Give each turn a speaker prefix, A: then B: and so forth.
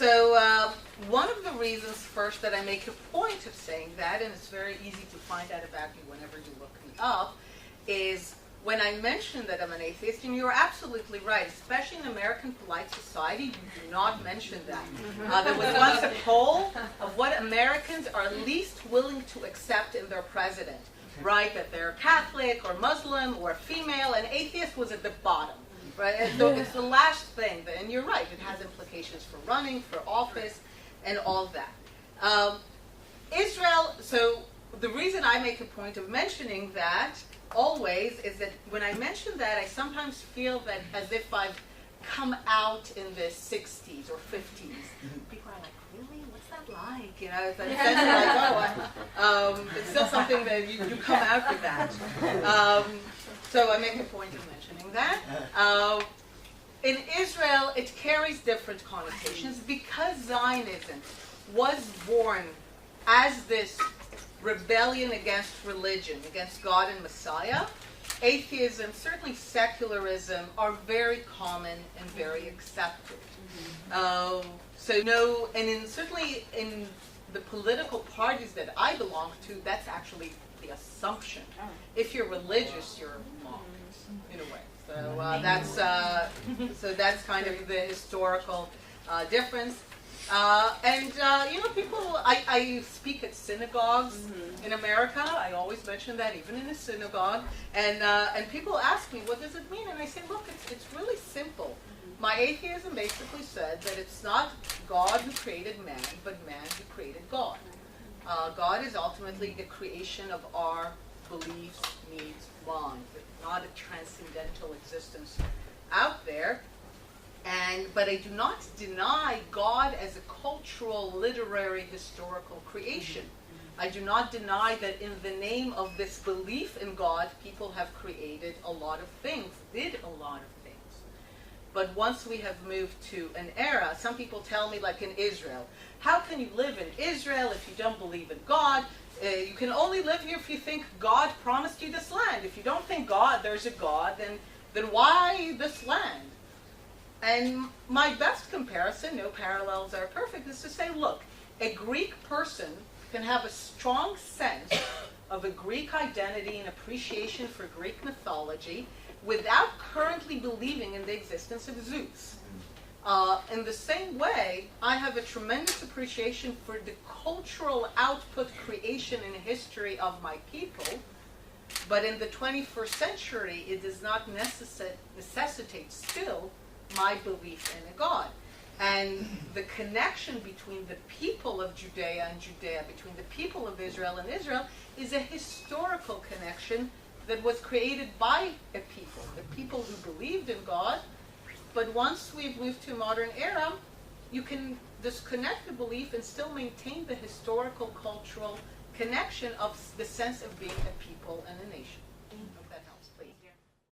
A: So one of the reasons first that I make a point of saying that, and it's very easy to find out about me whenever you look me up, is when I mention that I'm an atheist, and you're absolutely right, especially in American polite society, you do not mention that. There was once a poll of what Americans are least willing to accept in their president, right? That they're Catholic or Muslim or female, and atheist was at the bottom, right? And so it's the last thing, and you're right, it has implications for running, for office, and all that. Israel, so the reason I make a point of mentioning that always is that when I mention that, I sometimes feel that as if I've come out in the 60s or 50s. People are like, really? What's that like? You know, it's like, it's still something that you come out with that. So I make a point of mentioning that. In Israel, it carries different connotations because Zionism was born as this rebellion against religion, against God and Messiah. Atheism, certainly secularism, are very common and very accepted. Certainly in the political parties that I belong to, that's actually the assumption. If you're religious, you're mocked, in a way. So that's kind of the historical difference. People, I speak at synagogues in America. I always mention that, even in a synagogue. And people ask me, what does it mean? And I say, look, it's really simple. My atheism basically said that it's not God who created man, but man who created God. God is ultimately the creation of our beliefs, needs, minds. It's not a transcendental existence out there. But I do not deny God as a cultural, literary, historical creation. I do not deny that in the name of this belief in God, people have created a lot of things, did a lot of things. But once we have moved to an era, some people tell me, like in Israel, how can you live in Israel if you don't believe in God? You can only live here if you think God promised you this land. If you don't think there's a God, then why this land? And my best comparison, no parallels are perfect, is to say, look, a Greek person can have a strong sense of a Greek identity and appreciation for Greek mythology without currently believing in the existence of Zeus. In the same way, I have a tremendous appreciation for the cultural output, creation, and history of my people, but in the 21st century, it does not necessitate still my belief in a God. And the connection between the people of Judea and Judea, between the people of Israel and Israel, is a historical connection that was created by a people, the people who believed in God. But once we've moved to a modern era, you can disconnect the belief and still maintain the historical, cultural connection of the sense of being a people and a nation.